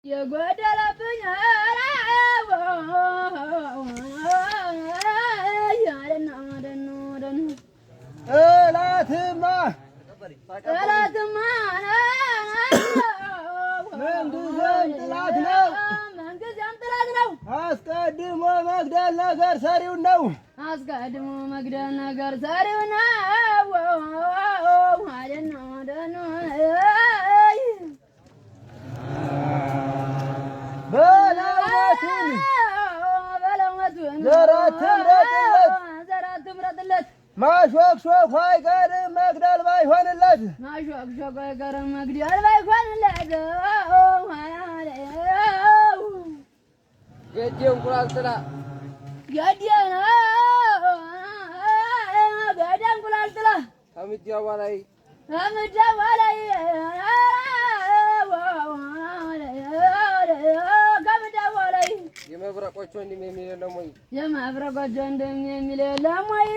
የጎደለብኝ ጠላትማ ምንጊዜም ጥላት ነው። አስቀድሞ መግደል ነገር ሰሪው ነው። አስቀድሞ መግደል ነገር ሰሪው ነው። በለመቱን ዘራት ትምረጥለት ማሾክሾክ አይቀርም መግደል ባይሆንለት ማሾክሾክ አይቀርም መግደል ባይሆንለት ገዴ እንቁላል ጥላ ገዴ ነው ገዴ እንቁላል ጥላ ከምድጃዋ ላይ የመብረቆች ወንድም የሚል የለም ወይ? የመብረቆች ወንድም የሚል የለም ወይ?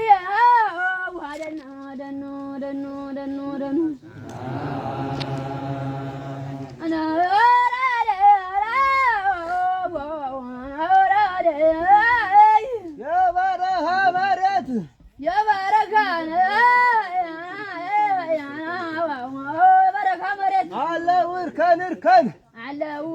ደኑ የበረሃ መሬት የበረካ መሬት አለው እርከን አለው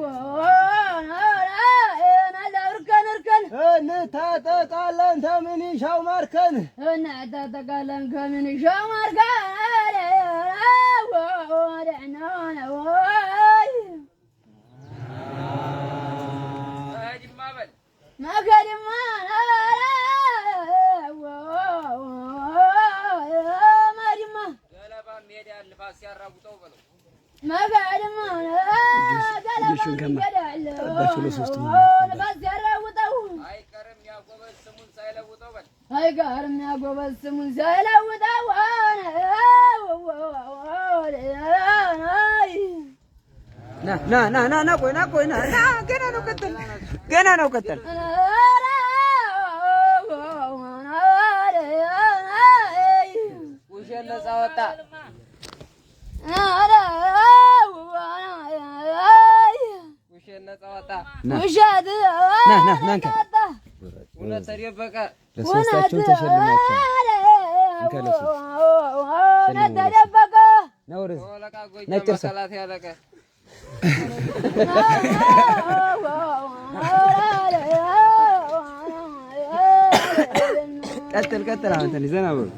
እንታጠቃለን ከምንሻው ማርከን እንታጠቃለን ከምንሻው ማርከን መገድማ መዲማ መገድማ አይቀርም ያጎበዝ ስሙን ሳይለውጠው ና ቆይ ገና ነው ቀጥል ውሸት ነፃ ወጣ ውሸት ነፃ ወጣ ውሸት እውነት ተደበቀ ለሶስታችሁ ተሸልማችሁ ተደበቀ ነውርዝ ወለቃ ጎጃም ሰላት ያለቀ ቀጥል አሁን ተኒ ዘና በሉ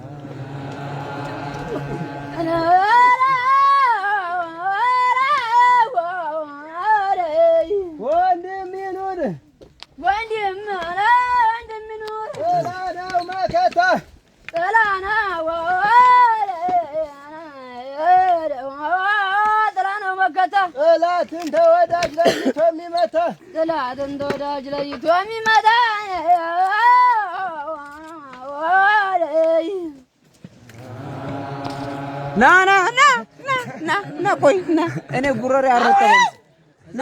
ወንድም ይኑር ጥላናው መከታ ጥላናው መከታ ጠላትን ተወዳጅ ለይቶ የሚመታ ጠላትን ተወዳጅ ለይቶ የሚመታ ና ቆይ ና እኔ ጉሮሬ አረጠበኝ ና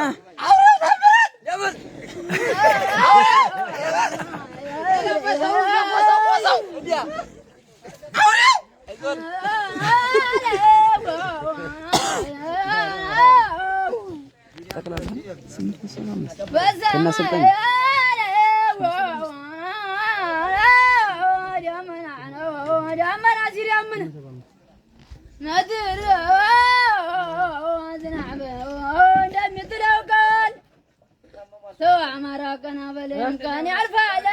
አማራ ቀና በለን ቀን ያልፋል